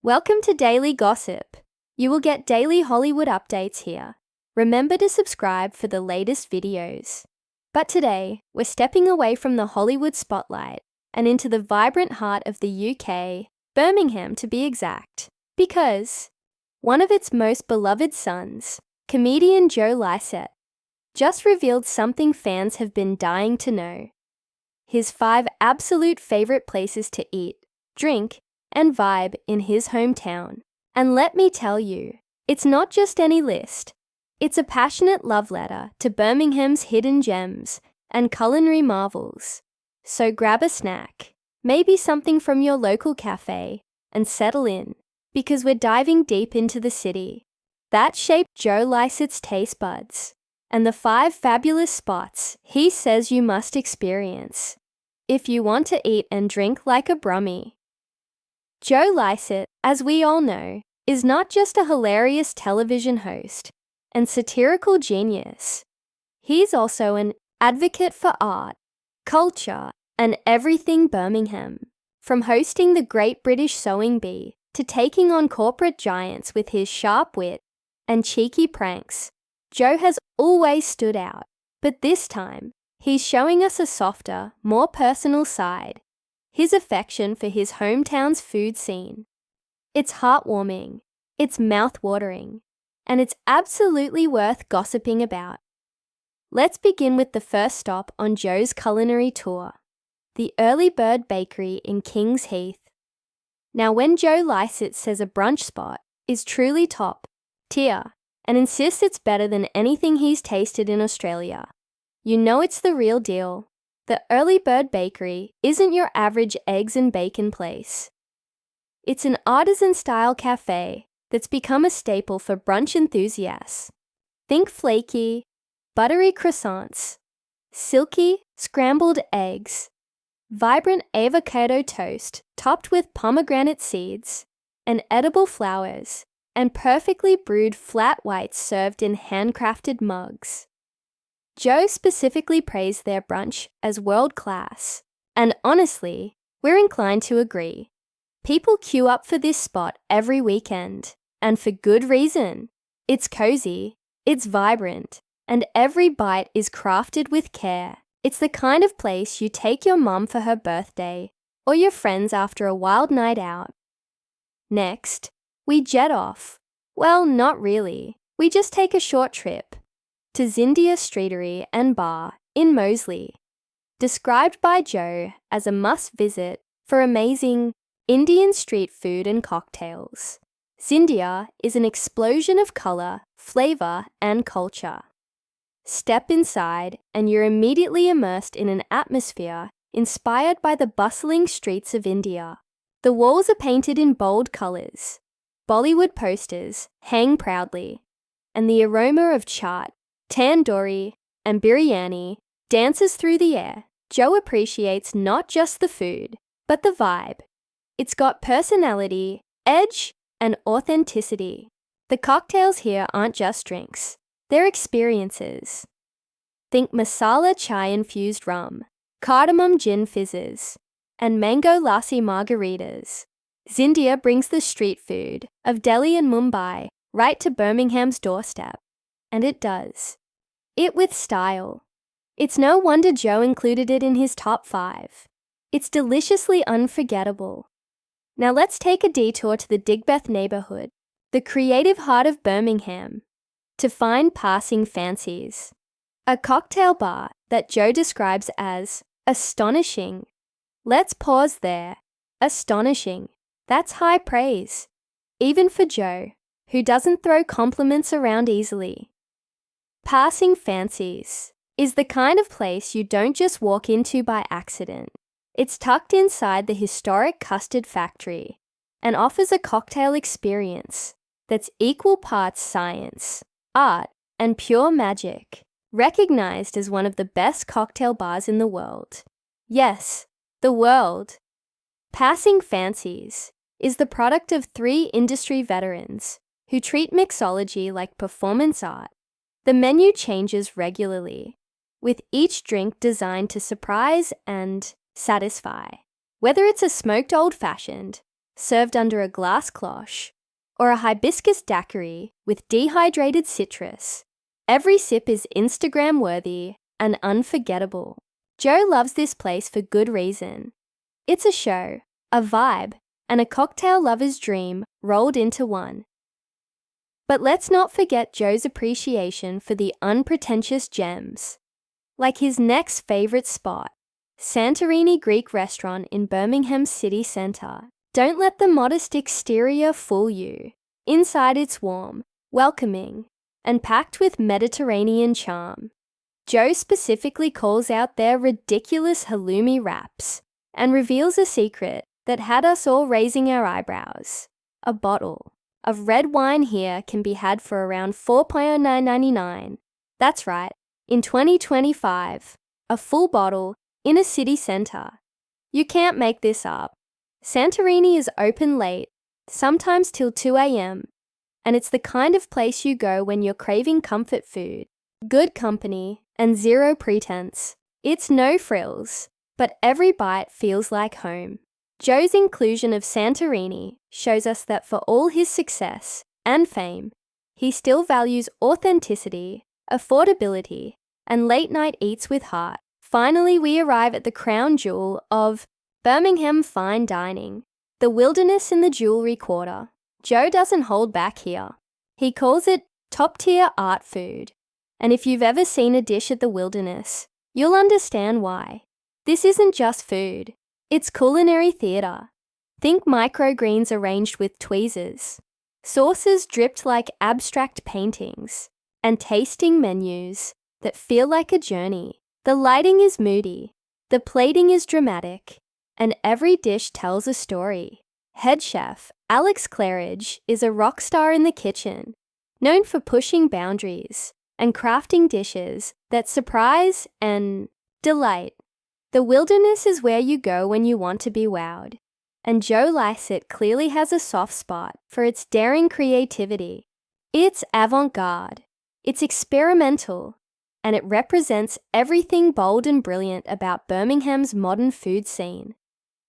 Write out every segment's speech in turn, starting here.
Welcome to Daily Gossip. You will get daily Hollywood updates here. Remember to subscribe for the latest videos. But today, we're stepping away from the Hollywood spotlight and into the vibrant heart of the UK, Birmingham to be exact, because one of its most beloved sons, comedian Joe Lycett, just revealed something fans have been dying to know. His 5 absolute favorite places to eat, drink, and vibe in his hometown. And let me tell you, it's not just any list. It's a passionate love letter to Birmingham's hidden gems and culinary marvels. So grab a snack, maybe something from your local cafe, and settle in, because we're diving deep into the city that shaped Joe Lycett's taste buds and the 5 fabulous spots he says you must experience if you want to eat and drink like a Brummie. Joe Lycett, as we all know, is not just a hilarious television host and satirical genius. He's also an advocate for art, culture, and everything Birmingham. From hosting the Great British Sewing Bee to taking on corporate giants with his sharp wit and cheeky pranks, Joe has always stood out. But this time, he's showing us a softer, more personal side. His affection for his hometown's food scene. It's heartwarming, it's mouth-watering, and it's absolutely worth gossiping about. Let's begin with the first stop on Joe's culinary tour, the Early Bird Bakery in King's Heath. Now, when Joe Lycett says a brunch spot is truly top tier and insists it's better than anything he's tasted in Australia, you know it's the real deal. The Early Bird Bakery isn't your average eggs and bacon place. It's an artisan-style cafe that's become a staple for brunch enthusiasts. Think flaky, buttery croissants, silky, scrambled eggs, vibrant avocado toast topped with pomegranate seeds, and edible flowers, and perfectly brewed flat whites served in handcrafted mugs. Joe specifically praised their brunch as world-class, and honestly, we're inclined to agree. People queue up for this spot every weekend, and for good reason. It's cozy, it's vibrant, and every bite is crafted with care. It's the kind of place you take your mum for her birthday, or your friends after a wild night out. Next, we jet off. Well, not really. We just take a short trip to Zindiya Streatery Bar in Moseley, described by Joe as a must-visit for amazing Indian street food and cocktails. Zindiya is an explosion of colour, flavour, and culture. Step inside and you're immediately immersed in an atmosphere inspired by the bustling streets of India. The walls are painted in bold colours. Bollywood posters hang proudly, and the aroma of chaat, tandoori, and biryani dances through the air. Joe appreciates not just the food, but the vibe. It's got personality, edge, and authenticity. The cocktails here aren't just drinks, they're experiences. Think masala chai-infused rum, cardamom gin fizzes, and mango lassi margaritas. Zindiya brings the street food of Delhi and Mumbai right to Birmingham's doorstep. And it does. It with style. It's no wonder Joe included it in his top 5. It's deliciously unforgettable. Now let's take a detour to the Digbeth neighbourhood, the creative heart of Birmingham, to find Passing Fancies, a cocktail bar that Joe describes as astonishing. Let's pause there. Astonishing. That's high praise, even for Joe, who doesn't throw compliments around easily. Passing Fancies is the kind of place you don't just walk into by accident. It's tucked inside the historic custard factory and offers a cocktail experience that's equal parts science, art, and pure magic, recognized as one of the best cocktail bars in the world. Yes, the world. Passing Fancies is the product of 3 industry veterans who treat mixology like performance art. The menu changes regularly, with each drink designed to surprise and satisfy. Whether it's a smoked old-fashioned, served under a glass cloche, or a hibiscus daiquiri with dehydrated citrus, every sip is Instagram-worthy and unforgettable. Joe loves this place for good reason. It's a show, a vibe, and a cocktail lover's dream rolled into one. But let's not forget Joe's appreciation for the unpretentious gems, like his next favourite spot, Santorini Greek restaurant in Birmingham city centre. Don't let the modest exterior fool you. Inside it's warm, welcoming, and packed with Mediterranean charm. Joe specifically calls out their ridiculous halloumi wraps and reveals a secret that had us all raising our eyebrows. A bottle of red wine here can be had for around $4.99. That's right, in 2025, a full bottle in a city centre. You can't make this up. Santorini is open late, sometimes till 2 a.m, and it's the kind of place you go when you're craving comfort food, good company, and zero pretense. It's no frills, but every bite feels like home. Joe's inclusion of Santorini shows us that for all his success and fame, he still values authenticity, affordability, and late-night eats with heart. Finally, we arrive at the crown jewel of Birmingham fine dining, the wilderness in the jewellery quarter. Joe doesn't hold back here. He calls it top-tier art food. And if you've ever seen a dish at the wilderness, you'll understand why. This isn't just food. It's culinary theatre. Think microgreens arranged with tweezers, sauces dripped like abstract paintings, and tasting menus that feel like a journey. The lighting is moody, the plating is dramatic, and every dish tells a story. Head chef Alex Claridge is a rock star in the kitchen, known for pushing boundaries and crafting dishes that surprise and delight. The wilderness is where you go when you want to be wowed, and Joe Lycett clearly has a soft spot for its daring creativity. It's avant-garde, it's experimental, and it represents everything bold and brilliant about Birmingham's modern food scene.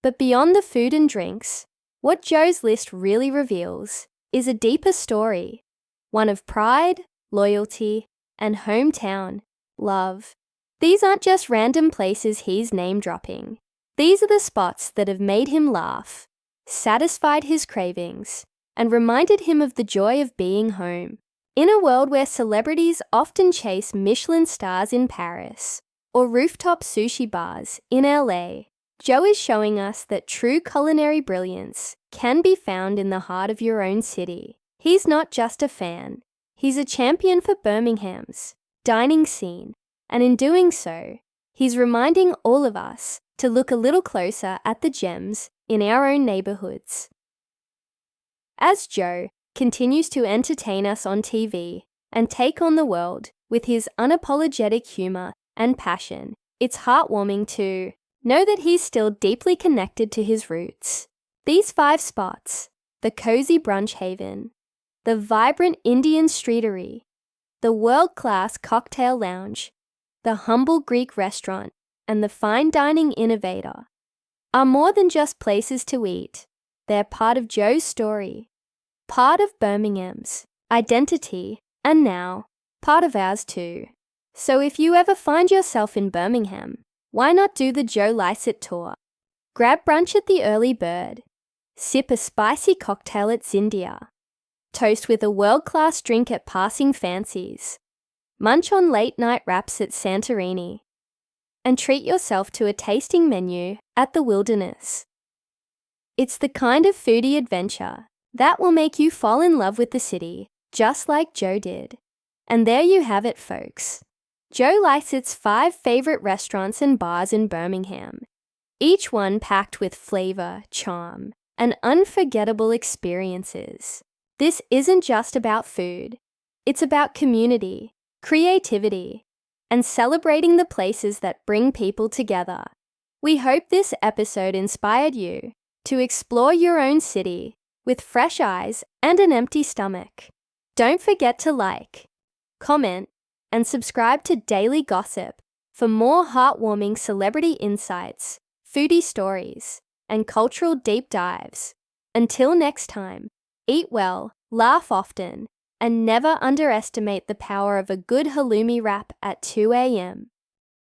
But beyond the food and drinks, what Joe's list really reveals is a deeper story, one of pride, loyalty, and hometown love. These aren't just random places he's name-dropping. These are the spots that have made him laugh, satisfied his cravings, and reminded him of the joy of being home. In a world where celebrities often chase Michelin stars in Paris or rooftop sushi bars in LA, Joe is showing us that true culinary brilliance can be found in the heart of your own city. He's not just a fan, he's a champion for Birmingham's dining scene, and in doing so, he's reminding all of us to look a little closer at the gems in our own neighbourhoods. As Joe continues to entertain us on TV and take on the world with his unapologetic humour and passion, it's heartwarming to know that he's still deeply connected to his roots. These 5 spots, the cosy brunch haven, the vibrant Indian streetery, the world-class cocktail lounge, the humble Greek restaurant, and the fine dining innovator, are more than just places to eat. They're part of Joe's story, part of Birmingham's identity, and now, part of ours too. So if you ever find yourself in Birmingham, why not do the Joe Lycett tour? Grab brunch at the Early Bird, sip a spicy cocktail at Zindiya, toast with a world-class drink at Passing Fancies, munch on late-night wraps at Santorini, and treat yourself to a tasting menu at the Wilderness. It's the kind of foodie adventure that will make you fall in love with the city, just like Joe did. And there you have it, folks. Joe Lycett's 5 favourite restaurants and bars in Birmingham, each one packed with flavour, charm, and unforgettable experiences. This isn't just about food. It's about community, creativity, and celebrating the places that bring people together. We hope this episode inspired you to explore your own city with fresh eyes and an empty stomach. Don't forget to like, comment, and subscribe to Daily Gossip for more heartwarming celebrity insights, foodie stories, and cultural deep dives. Until next time, eat well, laugh often, and never underestimate the power of a good halloumi wrap at 2 a.m.